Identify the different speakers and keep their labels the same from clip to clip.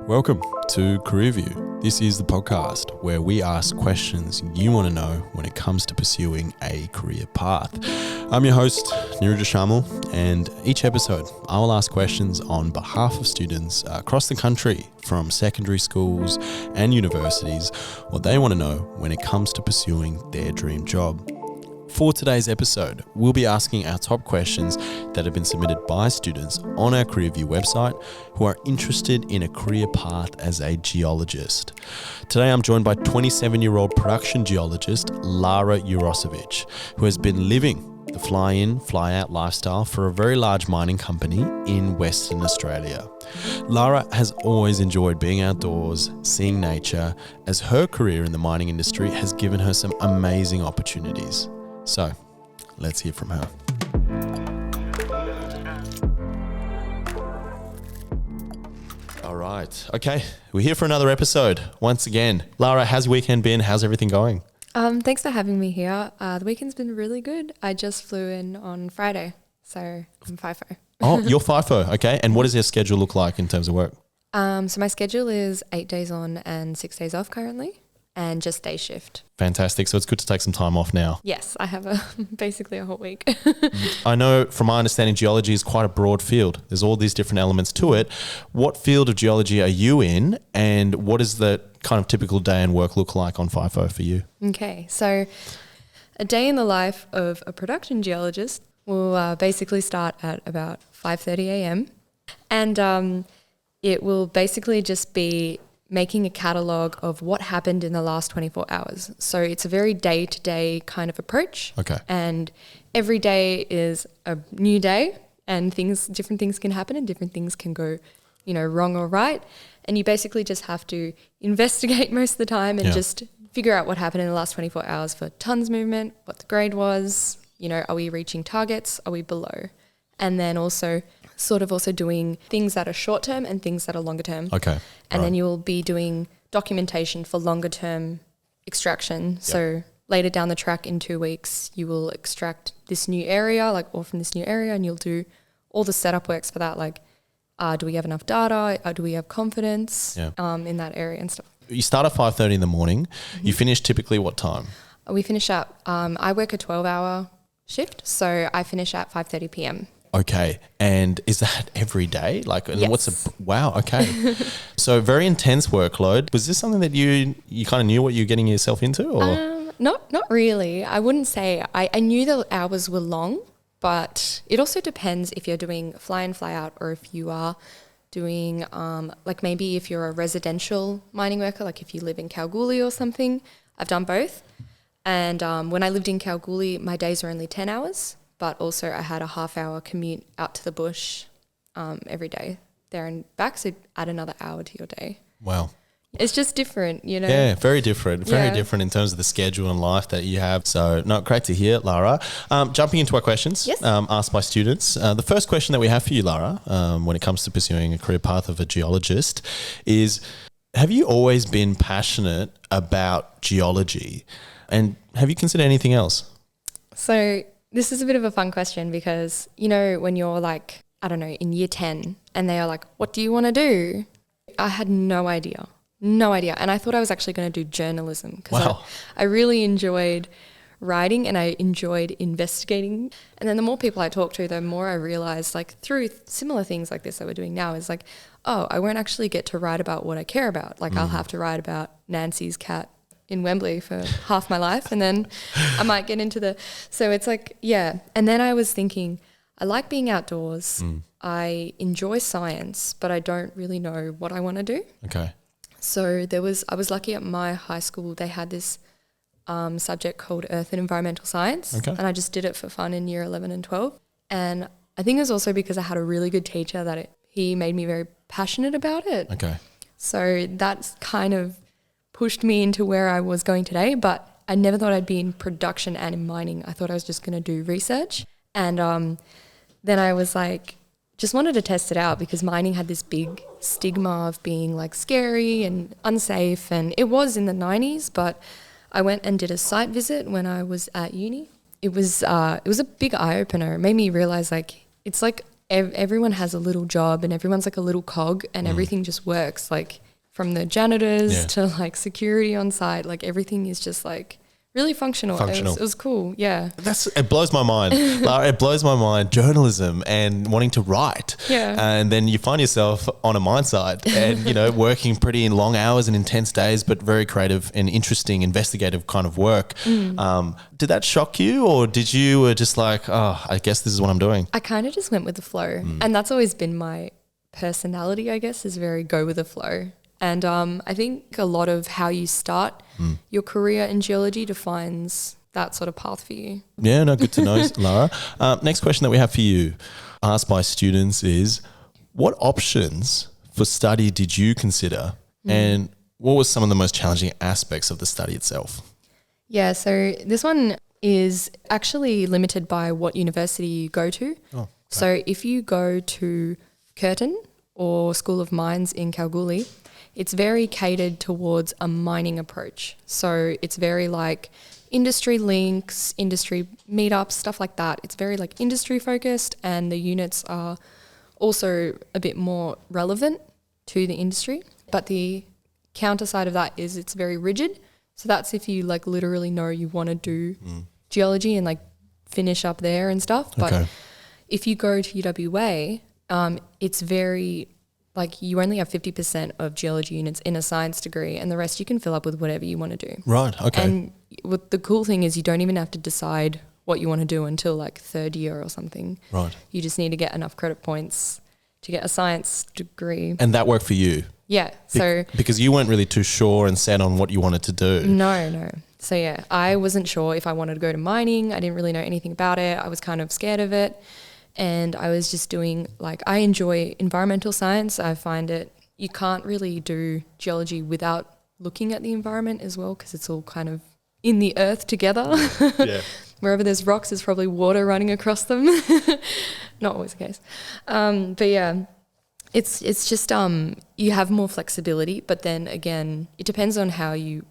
Speaker 1: Welcome to CareerView. This is the podcast where we ask questions you want to know when it comes to pursuing a career path. I'm your host, Neeraj Shamal, and each episode I will ask questions on behalf of students across the country from secondary schools and universities what they want to know when it comes to pursuing their dream job. For today's episode, we'll be asking our top questions that have been submitted by students on our CareerView website who are interested in a career path as a geologist. Today, I'm joined by 27-year-old production geologist Lara Urosevic, who has been living the fly-in, fly-out lifestyle for a very large mining company in Western Australia. Lara has always enjoyed being outdoors, seeing nature, as her career in the mining industry has given her some amazing opportunities. So, let's hear from her. All right. Okay, we're here for another episode once again. Lara, how's weekend been? How's everything going?
Speaker 2: Thanks for having me here. The weekend's been really good. I just flew in on Friday, so I'm FIFO.
Speaker 1: Oh, you're FIFO. Okay. And what does your schedule look like in terms of work?
Speaker 2: So my schedule is 8 days on and 6 days off currently, and just day shift.
Speaker 1: Fantastic. So it's good to take some time off now.
Speaker 2: Yes, I have basically a whole week.
Speaker 1: I know from my understanding, geology is quite a broad field. There's all these different elements to it. What field of geology are you in, and what does the kind of typical day and work look like on FIFO for you?
Speaker 2: Okay, so a day in the life of a production geologist will basically start at about 5:30 a.m. and it will basically just be making a catalogue of what happened in the last 24 hours. So it's a very day-to-day kind of approach.
Speaker 1: Okay.
Speaker 2: And every day is a new day, and different things can happen and different things can go, wrong or right. And you basically just have to investigate most of the time and just figure out what happened in the last 24 hours for tons movement, what the grade was, are we reaching targets, are we below? And then also doing things that are short term and things that are longer term.
Speaker 1: Okay.
Speaker 2: And then you'll be doing documentation for longer term extraction. Yep. So later down the track in 2 weeks, you will extract this new area, or from this new area, and you'll do all the setup works for that. Do we have enough data? Do we have confidence in that area and stuff? You
Speaker 1: start at 5:30 in the morning. Mm-hmm. You finish typically what time?
Speaker 2: We finish at, I work a 12-hour shift, so I finish at 5:30 p.m.
Speaker 1: Okay. And is that every day?
Speaker 2: Yes.
Speaker 1: Wow. Okay. So very intense workload. Was this something that you kind of knew what you were getting yourself into, or?
Speaker 2: Not really. I wouldn't say. I knew the hours were long, but it also depends if you're doing fly in, fly out, or if you are doing, maybe if you're a residential mining worker, like if you live in Kalgoorlie or something. I've done both. And when I lived in Kalgoorlie, my days were only 10 hours. But also I had a half-hour commute out to the bush every day there and back, so add another hour to your day.
Speaker 1: Wow.
Speaker 2: It's just different,
Speaker 1: Yeah, very different. Very different in terms of the schedule and life that you have. So, great to hear, Lara. Jumping into our questions asked by students. The first question that we have for you, Lara, when it comes to pursuing a career path of a geologist is, have you always been passionate about geology? And have you considered anything else?
Speaker 2: So this is a bit of a fun question because, when you're in year 10 and they are like, what do you want to do? I had no idea. And I thought I was actually going to do journalism because I really enjoyed writing and I enjoyed investigating. And then the more people I talked to, the more I realized through similar things like this that we're doing now is I won't actually get to write about what I care about. I'll have to write about Nancy's cat in Wembley for half my life, and then I might get into so it's and then I was thinking, I like being outdoors, I enjoy science, but I don't really know what I want to do.
Speaker 1: Okay.
Speaker 2: So I was lucky at my high school, they had this subject called Earth and Environmental Science, and I just did it for fun in year 11 and 12, and I think it was also because I had a really good teacher that he made me very passionate about it.
Speaker 1: Okay.
Speaker 2: So that's kind of pushed me into where I was going today, but I never thought I'd be in production and in mining. I thought I was just going to do research. And then I was just wanted to test it out because mining had this big stigma of being scary and unsafe. And it was in the 90s, but I went and did a site visit when I was at uni. It was a big eye-opener. It made me realise it's everyone has a little job and everyone's like a little cog and everything just works. Like from the janitors to like security on site, like everything is just like really functional. It was cool. Yeah.
Speaker 1: It blows my mind. Lara, it blows my mind. Journalism and wanting to write.
Speaker 2: Yeah. And
Speaker 1: then you find yourself on a mine site and, working pretty long hours and intense days, but very creative and interesting, investigative kind of work. Did that shock you, or did you were just like, oh, I guess this is what I'm doing?
Speaker 2: I kind of just went with the flow. And that's always been my personality, I guess, is very go with the flow. And I think a lot of how you start your career in geology defines that sort of path for you.
Speaker 1: Yeah, no, good to know, Lara. Next question that we have for you, asked by students, is what options for study did you consider and what was some of the most challenging aspects of the study itself?
Speaker 2: Yeah, so this one is actually limited by what university you go to.
Speaker 1: Oh, okay.
Speaker 2: So if you go to Curtin or School of Mines in Kalgoorlie, it's very catered towards a mining approach. So it's very like industry links, industry meetups, stuff like that. It's very like industry focused, and the units are also a bit more relevant to the industry. But the counter side of that is it's very rigid. So that's if you like literally know you want to do geology and like finish up there and stuff. But if you go to UWA, it's very like you only have 50% of geology units in a science degree, and the rest you can fill up with whatever you want to do.
Speaker 1: Right, okay.
Speaker 2: And what the cool thing is you don't even have to decide what you want to do until like third year or something.
Speaker 1: Right.
Speaker 2: You just need to get enough credit points to get a science degree.
Speaker 1: And that worked for you?
Speaker 2: Yeah.
Speaker 1: Because you weren't really too sure and set on what you wanted to do.
Speaker 2: No. So yeah, I wasn't sure if I wanted to go to mining. I didn't really know anything about it. I was kind of scared of it. And I was just doing, like, I enjoy environmental science. I find it, you can't really do geology without looking at the environment as well, because it's all kind of in the earth together.
Speaker 1: Yeah.
Speaker 2: Wherever there's rocks, there's probably water running across them. Not always the case. But yeah, it's just you have more flexibility, but then again, it depends on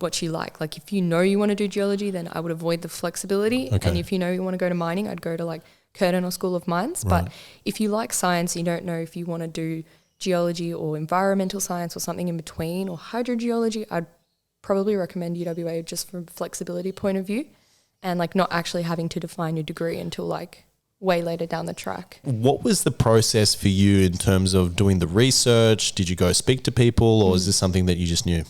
Speaker 2: what you like. Like if you know you want to do geology, then I would avoid the flexibility.
Speaker 1: Okay.
Speaker 2: And if you know you want to go to mining, I'd go to like Curtin or School of Mines.
Speaker 1: Right.
Speaker 2: But if you like science, you don't know if you want to do geology or environmental science or something in between or hydrogeology, I'd probably recommend UWA just from a flexibility point of view and like not actually having to define your degree until like way later down the track.
Speaker 1: What was the process for you in terms of doing the research? Did you go speak to people, or is this something that you just knew?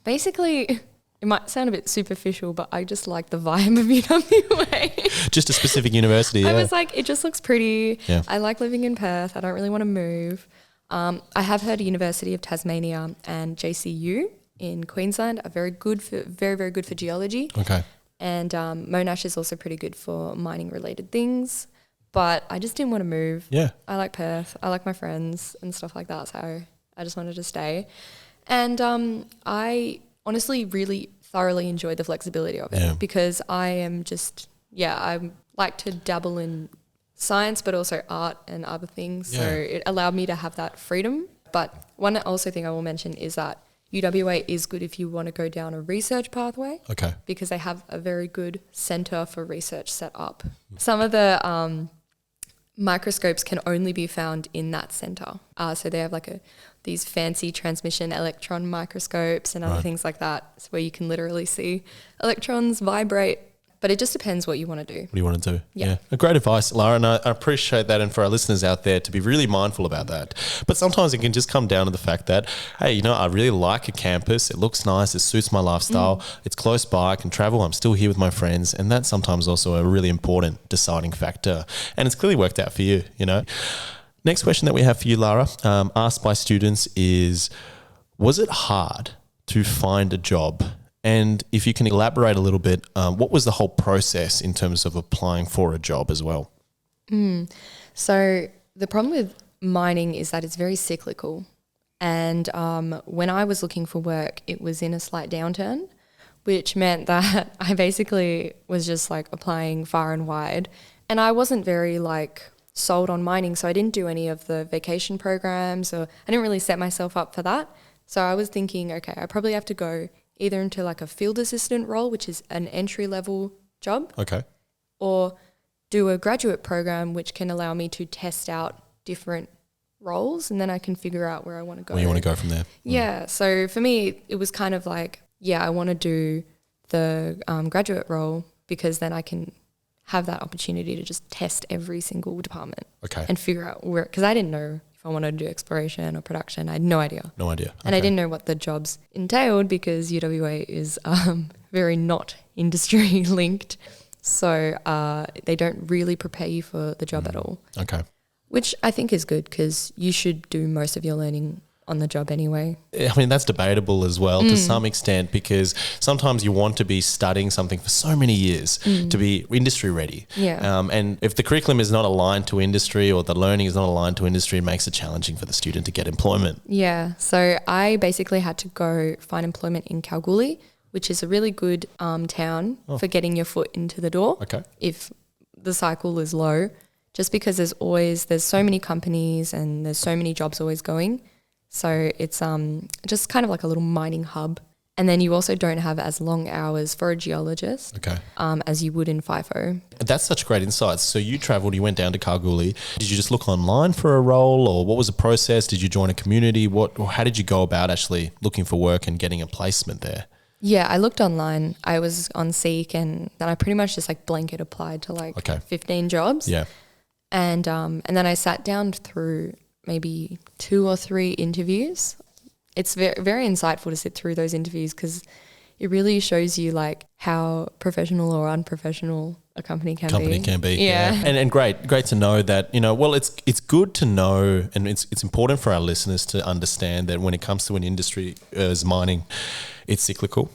Speaker 2: Basically, it might sound a bit superficial, but I just like the vibe of UWA.
Speaker 1: Just a specific university, yeah.
Speaker 2: I was like, it just looks pretty.
Speaker 1: Yeah.
Speaker 2: I like living in Perth. I don't really want to move. I have heard University of Tasmania and JCU in Queensland are very, very good for geology.
Speaker 1: Okay.
Speaker 2: And Monash is also pretty good for mining related things. But I just didn't want to move.
Speaker 1: Yeah.
Speaker 2: I like Perth. I like my friends and stuff like that. So I just wanted to stay. And I honestly really thoroughly enjoyed the flexibility of it because I am just, I like to dabble in science but also art and other things. So it allowed me to have that freedom. But one also thing I will mention is that UWA is good if you want to go down a research pathway. Okay. Because they have a very good centre for research set up. Some of the microscopes can only be found in that centre. So they have like these fancy transmission electron microscopes and other things like that, where you can literally see electrons vibrate. But it just depends what you want to do. What
Speaker 1: do you want to do?
Speaker 2: Yeah.
Speaker 1: Great advice, Lara, and I appreciate that. And for our listeners out there to be really mindful about that. But sometimes it can just come down to the fact that, hey, I really like a campus. It looks nice. It suits my lifestyle. It's close by. I can travel. I'm still here with my friends. And that's sometimes also a really important deciding factor. And it's clearly worked out for you, Next question that we have for you, Lara, asked by students is, was it hard to find a job? And if you can elaborate a little bit, what was the whole process in terms of applying for a job as well?
Speaker 2: So the problem with mining is that it's very cyclical. And when I was looking for work, it was in a slight downturn, which meant that I basically was just like applying far and wide. And I wasn't very sold on mining, so I didn't do any of the vacation programs, or I didn't really set myself up for that. So I was thinking, okay, I probably have to go either into a field assistant role, which is an entry level job, or do a graduate program which can allow me to test out different roles, and then I can figure out where I want to go.
Speaker 1: Where you want to go from there.
Speaker 2: Yeah. So for me, it was kind of like, I want to do the graduate role because then I can have that opportunity to just test every single department and figure out where, because I didn't know if I wanted to do exploration or production. I had no idea. And I didn't know what the jobs entailed because UWA is very not industry linked. So they don't really prepare you for the job at all.
Speaker 1: Okay.
Speaker 2: Which I think is good because you should do most of your learning on the job anyway.
Speaker 1: I mean, that's debatable as well to some extent, because sometimes you want to be studying something for so many years to be industry ready.
Speaker 2: Yeah.
Speaker 1: And if the curriculum is not aligned to industry or the learning is not aligned to industry, it makes it challenging for the student to get employment.
Speaker 2: Yeah. So I basically had to go find employment in Kalgoorlie, which is a really good town for getting your foot into the door if the cycle is low, just because there's so many companies and there's so many jobs always going. So it's just kind of like a little mining hub. And then you also don't have as long hours for a geologist as you would in FIFO.
Speaker 1: That's such great insights. So you travelled, you went down to Kalgoorlie. Did you just look online for a role, or what was the process? Did you join a community? How did you go about actually looking for work and getting a placement there?
Speaker 2: Yeah, I looked online. I was on Seek, and then I pretty much just like blanket applied to 15 jobs.
Speaker 1: Yeah.
Speaker 2: And then I sat down through maybe 2 or 3 interviews. It's very, very insightful to sit through those interviews because it really shows you like how professional or unprofessional a company can be. Yeah.
Speaker 1: And great to know that, it's good to know, and it's important for our listeners to understand that when it comes to an industry as mining, it's cyclical.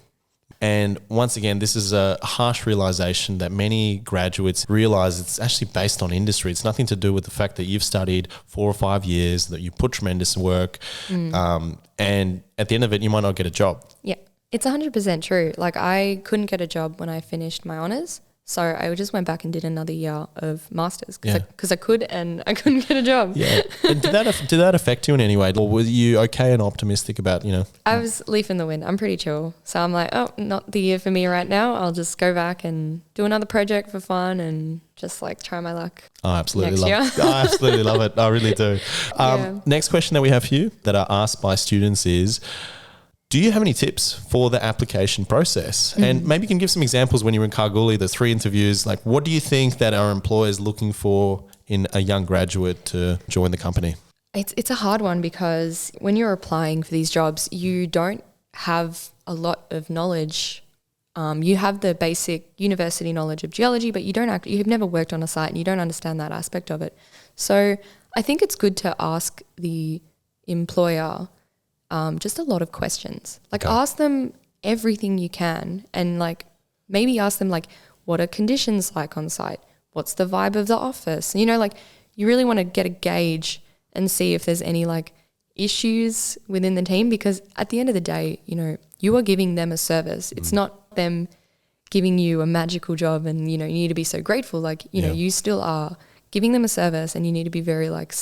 Speaker 1: And once again, this is a harsh realization that many graduates realize it's actually based on industry. It's nothing to do with the fact that you've studied 4 or 5 years, that you put tremendous work, and at the end of it, you might not get a job.
Speaker 2: Yeah, it's 100% true. Like I couldn't get a job when I finished my honours. So I just went back and did another year of masters because I could, and I couldn't get a job.
Speaker 1: Yeah. And did that affect you in any way? Or were you okay and optimistic about,
Speaker 2: I was leaf in the wind. I'm pretty chill. So I'm like, not the year for me right now. I'll just go back and do another project for fun and just like try my luck.
Speaker 1: I absolutely
Speaker 2: next
Speaker 1: love it. I absolutely love it. I really do. Next question that we have for you that are asked by students is, do you have any tips for the application process? And maybe you can give some examples when you were in Kalgoorlie, the 3 interviews. Like, what do you think that our employers looking for in a young graduate to join the company?
Speaker 2: It's a hard one because when you're applying for these jobs, you don't have a lot of knowledge. You have the basic university knowledge of geology, but you've never worked on a site and you don't understand that aspect of it. So I think it's good to ask the employer just a lot of questions. Like ask them everything you can, and like maybe ask them like, what are conditions like on site? What's the vibe of the office? You really want to get a gauge and see if there's any like issues within the team, because at the end of the day, you are giving them a service. It's not them giving you a magical job and, you need to be so grateful. You still are giving them a service, and you need to be very like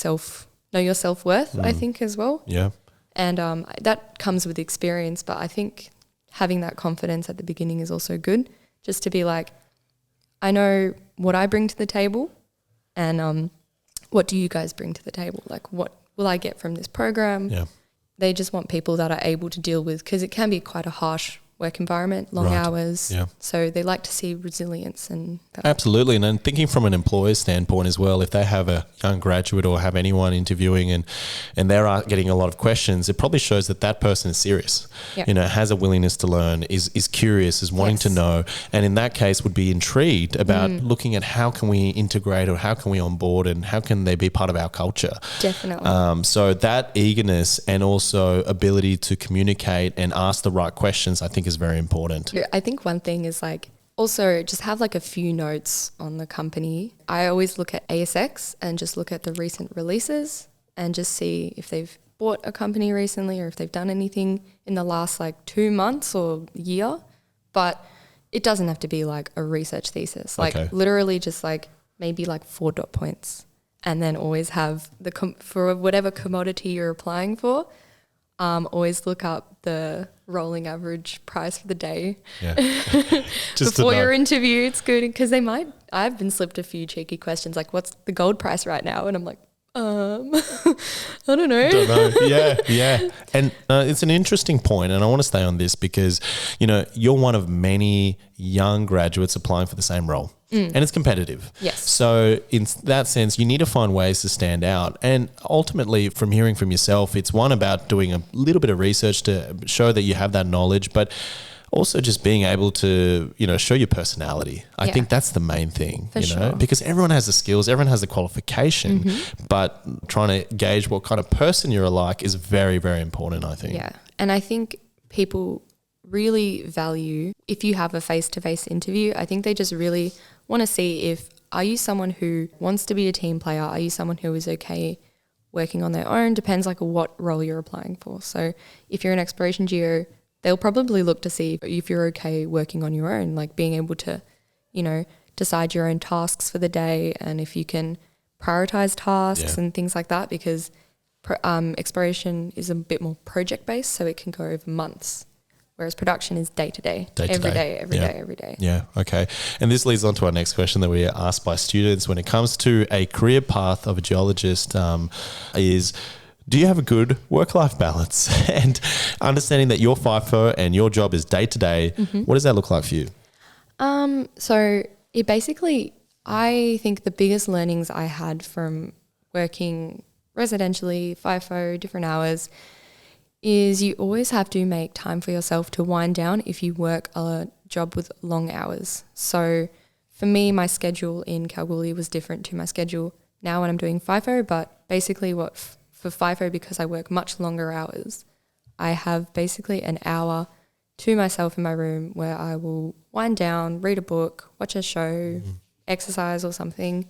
Speaker 2: know your self-worth, I think, as well.
Speaker 1: Yeah.
Speaker 2: And that comes with experience, but I think having that confidence at the beginning is also good, just to be like, I know what I bring to the table, and what do you guys bring to the table? Like, what will I get from this program?
Speaker 1: Yeah.
Speaker 2: They just want people that are able to deal with, because it can be quite a harsh work environment, long hours. Yeah. So they like to see resilience and that.
Speaker 1: Absolutely. And then thinking from an employer's standpoint as well, if they have a young graduate or have anyone interviewing and they're getting a lot of questions, it probably shows that person is serious, has a willingness to learn, is curious, is wanting to know. And in that case would be intrigued about looking at how can we integrate, or how can we onboard, and how can they be part of our culture.
Speaker 2: Definitely.
Speaker 1: So that eagerness and also ability to communicate and ask the right questions, I think is very important.
Speaker 2: I think one thing is like also just have like a few notes on the company. I always look at ASX and just look at the recent releases and just see if they've bought a company recently or if they've done anything in the last like 2 months or year. But it doesn't have to be like a research thesis. Like literally just like maybe like 4 dot points, and then always have for whatever commodity you're applying for, always look up the rolling average price for the day.
Speaker 1: Just
Speaker 2: before your interview. It's good because they might I've been slipped a few cheeky questions like, what's the gold price right now? And I'm like, I don't know.
Speaker 1: Yeah. And it's an interesting point, and I want to stay on this because, you're one of many young graduates applying for the same role. And it's competitive.
Speaker 2: Yes.
Speaker 1: So in that sense, you need to find ways to stand out. And ultimately, from hearing from yourself, it's one about doing a little bit of research to show that you have that knowledge, but also just being able to, show your personality. I think that's the main thing,
Speaker 2: For sure.
Speaker 1: because everyone has the skills, everyone has the qualification, but trying to gauge what kind of person you're like is very, very important, I think.
Speaker 2: Yeah. And I think people really value if you have a face-to-face interview. I think they just really want to see are you someone who wants to be a team player? Are you someone who is okay working on their own? Depends like what role you're applying for. So if you're an exploration geo, they'll probably look to see if you're okay working on your own, like being able to, decide your own tasks for the day, and if you can prioritize tasks and things like that, because exploration is a bit more project-based, so it can go over months, whereas production is day-to-day, every day.
Speaker 1: Yeah, okay. And this leads on to our next question that we are asked by students when it comes to a career path of a geologist is, do you have a good work-life balance? And understanding that you're FIFO and your job is day-to-day, what does that look like for you?
Speaker 2: So it basically, I think the biggest learnings I had from working residentially, FIFO, different hours, is you always have to make time for yourself to wind down if you work a job with long hours. So for me, my schedule in Kalgoorlie was different to my schedule now when I'm doing FIFO, but basically for FIFO, because I work much longer hours, I have basically an hour to myself in my room where I will wind down, read a book, watch a show, exercise or something,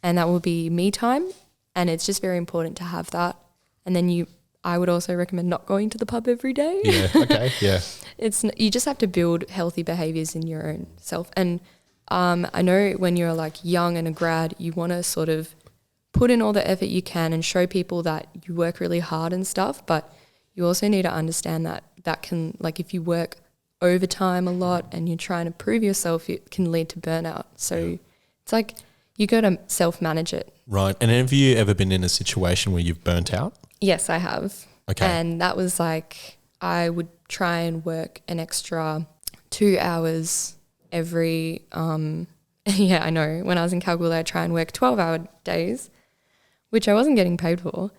Speaker 2: and that will be me time. And it's just very important to have that. And then I would also recommend not going to the pub every day.
Speaker 1: Yeah, okay, yeah.
Speaker 2: You just have to build healthy behaviours in your own self. And I know when you're like young and a grad, you want to sort of put in all the effort you can and show people that you work really hard and stuff, but you also need to understand that can, like if you work overtime a lot and you're trying to prove yourself, it can lead to burnout. So it's like you got to self-manage it.
Speaker 1: Right. And have you ever been in a situation where you've burnt out?
Speaker 2: Yes, I have.
Speaker 1: Okay.
Speaker 2: And that was like I would try and work an extra 2 hours every yeah, I know. When I was in Kalgoorlie, I'd try and work 12-hour days, which I wasn't getting paid for.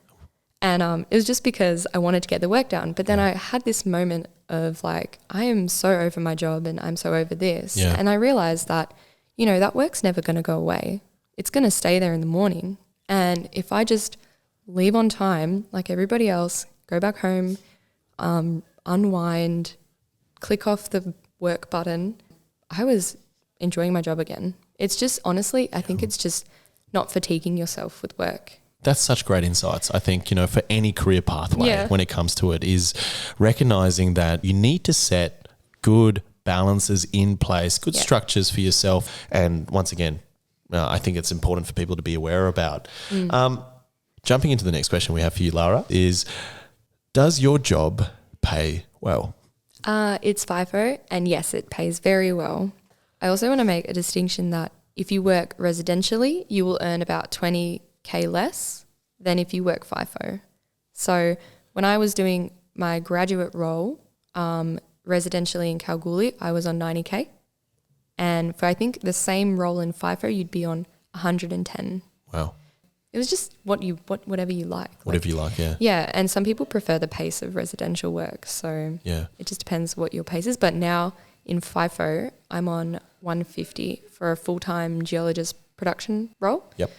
Speaker 2: And it was just because I wanted to get the work done. But then I had this moment of like, I am so over my job and I'm so over this.
Speaker 1: Yeah.
Speaker 2: And I realized that, that work's never going to go away. It's going to stay there in the morning. And if I just leave on time, like everybody else, go back home, unwind, click off the work button, I was enjoying my job again. It's just, honestly, I think it's just not fatiguing yourself with work.
Speaker 1: That's such great insights. I think, for any career pathway when it comes to it is recognizing that you need to set good balances in place, good structures for yourself. And once again, I think it's important for people to be aware about. Jumping into the next question we have for you, Lara, is does your job pay well?
Speaker 2: It's FIFO, and yes, it pays very well. I also want to make a distinction that if you work residentially, you will earn about 20K less than if you work FIFO. So when I was doing my graduate role residentially in Kalgoorlie, I was on 90K. And for I think the same role in FIFO, you'd be on 110.
Speaker 1: Wow.
Speaker 2: It was just whatever you like.
Speaker 1: Whatever you like, yeah.
Speaker 2: Yeah, and some people prefer the pace of residential work. So it just depends what your pace is. But now in FIFO, I'm on 150 for a full-time geologist production role.
Speaker 1: Yep.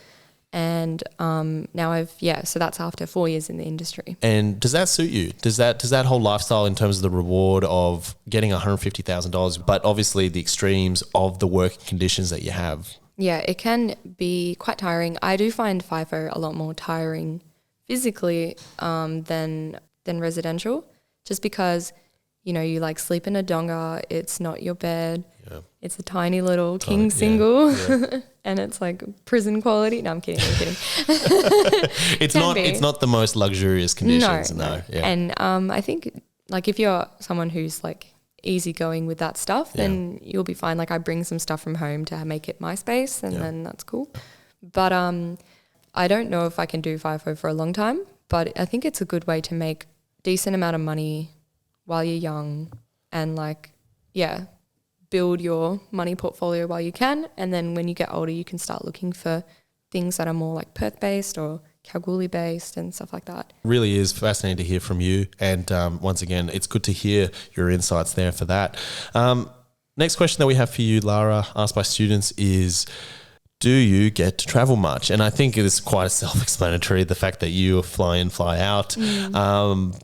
Speaker 2: And now so that's after 4 years in the industry.
Speaker 1: And does that suit you? Does that whole lifestyle in terms of the reward of getting $150,000, but obviously the extremes of the working conditions that you have?
Speaker 2: Yeah, it can be quite tiring. I do find FIFO a lot more tiring physically than residential, just because, you like sleep in a donga. It's not your bed. Yeah. It's a tiny little king single. Yeah. And it's like prison quality. No, I'm kidding.
Speaker 1: It's not the most luxurious conditions. No. Yeah.
Speaker 2: And I think like if you're someone who's like easygoing with that stuff, then you'll be fine. Like I bring some stuff from home to make it my space, and then that's cool. But I don't know if I can do FIFO for a long time, but I think it's a good way to make decent amount of money while you're young and build your money portfolio while you can. And then when you get older, you can start looking for things that are more like Perth-based or Kalgoorlie-based and stuff like that.
Speaker 1: Really is fascinating to hear from you. And once again, it's good to hear your insights there for that. Next question that we have for you, Lara, asked by students is, do you get to travel much? And I think it is quite self-explanatory, the fact that you fly in, fly out.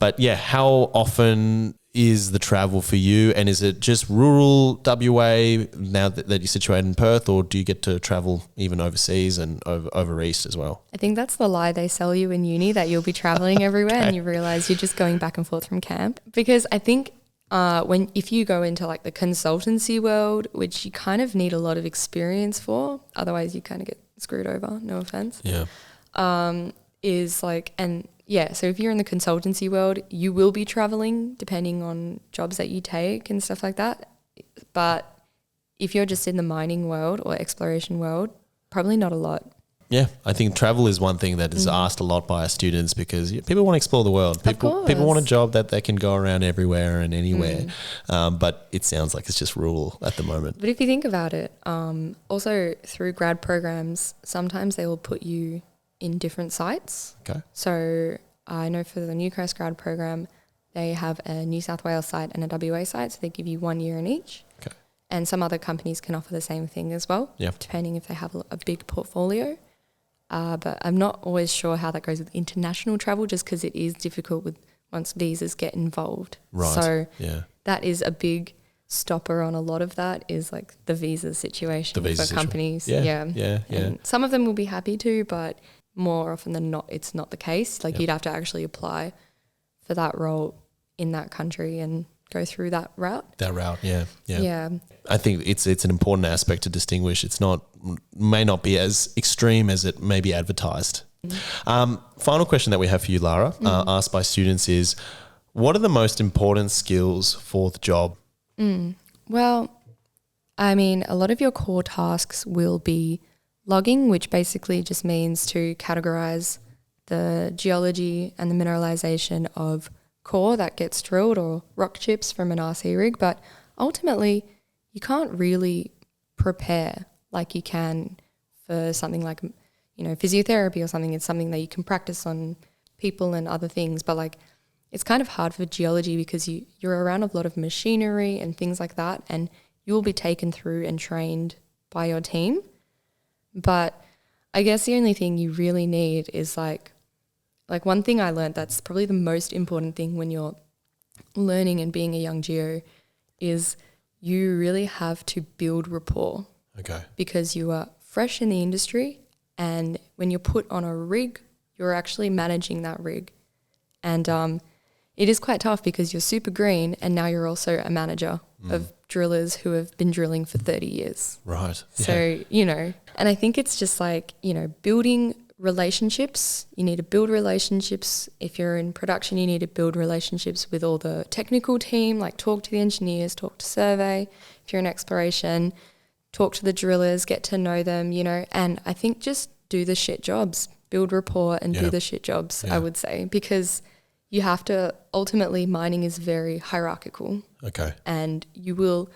Speaker 1: But yeah, how often is the travel for you? And is it just rural WA now that you're situated in Perth, or do you get to travel even overseas and over east as well?
Speaker 2: I think that's the lie they sell you in uni, that you'll be traveling everywhere and you realize you're just going back and forth from camp. Because I think if you go into like the consultancy world, which you kind of need a lot of experience for, otherwise you kind of get screwed over, no offense. So if you're in the consultancy world, you will be traveling depending on jobs that you take and stuff like that. But if you're just in the mining world or exploration world, probably not a lot.
Speaker 1: Yeah, I think travel is one thing that is asked a lot by our students, because people want to explore the world. People want a job that they can go around everywhere and anywhere. But it sounds like it's just rural at the moment.
Speaker 2: But if you think about it, also through grad programs, sometimes they will put you in different sites.
Speaker 1: Okay.
Speaker 2: So I know for the Newcrest grad program, they have a New South Wales site and a WA site, so they give you 1 year in each.
Speaker 1: Okay.
Speaker 2: And some other companies can offer the same thing as well, depending if they have a big portfolio. But I'm not always sure how that goes with international travel, just because it is difficult once visas get involved.
Speaker 1: Right.
Speaker 2: So that is a big stopper on a lot of that, is like the visa situation for companies. Yeah. And some of them will be happy to, but more often than not, it's not the case. Like you'd have to actually apply for that role in that country and go through that route. Yeah.
Speaker 1: I think it's an important aspect to distinguish. May not be as extreme as it may be advertised. Final question that we have for you, Lara, asked by students is, what are the most important skills for the job?
Speaker 2: Well, I mean, a lot of your core tasks will be logging, which basically just means to categorize the geology and the mineralization of core that gets drilled, or rock chips from an RC rig. But ultimately, you can't really prepare like you can for something like, physiotherapy or something. It's something that you can practice on people and other things. But like, it's kind of hard for geology because you're around a lot of machinery and things like that, and you will be taken through and trained by your team. But I guess the only thing you really need is like one thing I learned that's probably the most important thing when you're learning and being a young geo is you really have to build rapport.
Speaker 1: Okay.
Speaker 2: Because you are fresh in the industry, and when you're put on a rig, you're actually managing that rig. And it is quite tough because you're super green, and now you're also a manager of drillers who have been drilling for 30 years.
Speaker 1: Right.
Speaker 2: So, and I think it's just like, building relationships. You need to build relationships. If you're in production, you need to build relationships with all the technical team, like talk to the engineers, talk to survey. If you're in exploration, talk to the drillers, get to know them, and I think just do the shit jobs, build rapport and do the shit jobs, I would say, because you have to, ultimately mining is very hierarchical.
Speaker 1: Okay. And
Speaker 2: you will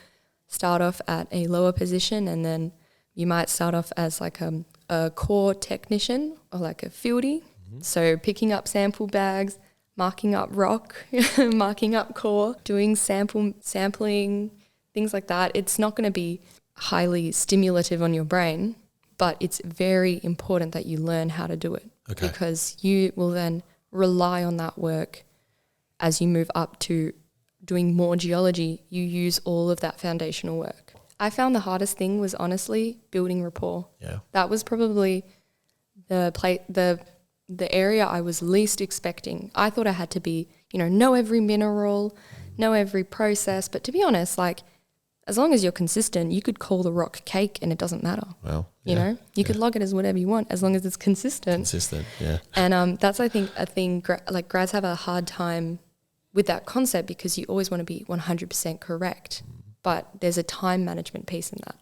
Speaker 2: start off at a lower position, and then you might start off as like a core technician or like a fieldy. So picking up sample bags, marking up rock, marking up core, doing sampling, things like that. It's not going to be highly stimulative on your brain, but it's very important that you learn how to do it.
Speaker 1: Okay.
Speaker 2: Because you will then rely on that work as you move up to doing more geology. You use all of that foundational work. I found the hardest thing was honestly building rapport.
Speaker 1: Yeah.
Speaker 2: That was probably the area I was least expecting. I thought I had to be, know every mineral, know every process. But to be honest, like, as long as you're consistent, you could call the rock cake and it doesn't matter.
Speaker 1: Well,
Speaker 2: you could log it as whatever you want as long as it's consistent.
Speaker 1: Yeah.
Speaker 2: And that's, I think, a thing, grads have a hard time with that concept because you always want to be 100% correct. But there's a time management piece in that.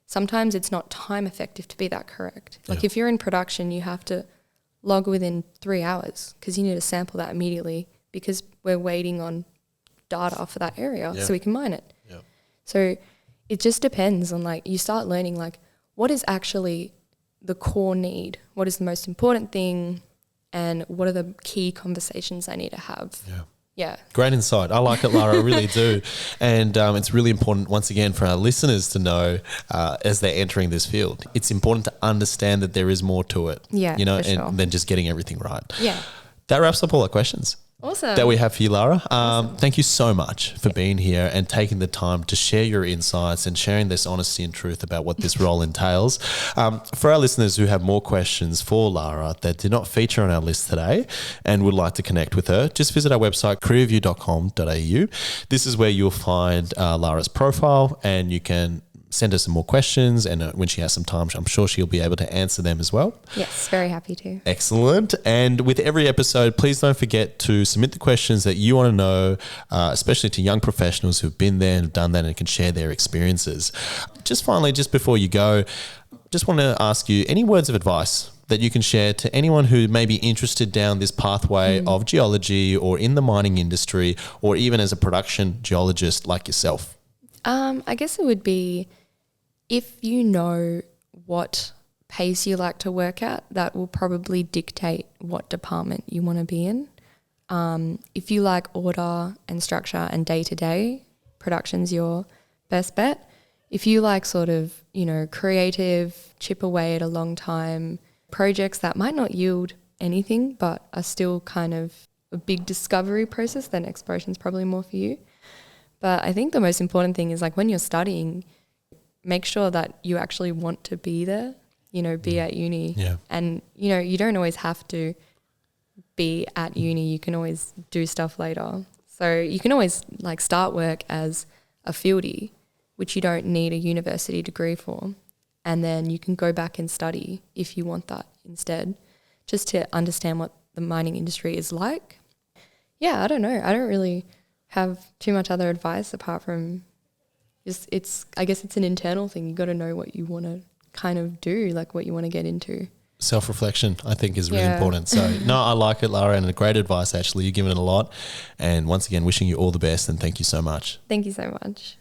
Speaker 2: Sometimes it's not time effective to be that correct. Like if you're in production, you have to log within 3 hours because you need to sample that immediately because we're waiting on data for that area so we can mine it. Yeah. So it just depends on like, you start learning like what is actually the core need? What is the most important thing? And what are the key conversations I need to have? Yeah. Yeah.
Speaker 1: Great insight. I like it, Lara. I really do. And it's really important, once again, for our listeners to know as they're entering this field, it's important to understand that there is more to it.
Speaker 2: Yeah,
Speaker 1: you know,
Speaker 2: for sure.
Speaker 1: than just getting everything right.
Speaker 2: Yeah.
Speaker 1: That wraps up all our questions.
Speaker 2: Awesome.
Speaker 1: That we have for you, Lara. Thank you so much for being here and taking the time to share your insights and sharing this honesty and truth about what this role entails. For our listeners who have more questions for Lara that did not feature on our list today and would like to connect with her, just visit our website, careerview.com.au. This is where you'll find Lara's profile and you can send her some more questions, and when she has some time, I'm sure she'll be able to answer them as well.
Speaker 2: Yes, very happy to.
Speaker 1: Excellent. And with every episode, please don't forget to submit the questions that you want to know, especially to young professionals who've been there and have done that and can share their experiences. Just finally, just before you go, just want to ask you any words of advice that you can share to anyone who may be interested down this pathway of geology or in the mining industry or even as a production geologist like yourself.
Speaker 2: I guess it would be, if you know what pace you like to work at, that will probably dictate what department you want to be in. If you like order and structure and day-to-day, production's your best bet. If you like sort of, you know, creative, chip away at a long time, projects that might not yield anything but are still kind of a big discovery process, then exploration's probably more for you. But I think the most important thing is like when you're studying, make sure that you actually want to be there, you know, be at uni. Yeah. And, you know, you don't always have to be at uni. You can always do stuff later. So you can always like start work as a fieldy, which you don't need a university degree for. And then you can go back and study if you want that instead, just to understand what the mining industry is like. Yeah, I don't know. I don't really have too much other advice apart from just I guess it's an internal thing. You got to know what you want to kind of do, like what you want to get into.
Speaker 1: Self-reflection, I think, is really important. So, no, I like it, Lara, and great advice, actually. You've given it a lot. And once again, wishing you all the best and thank you so much.
Speaker 2: Thank you so much.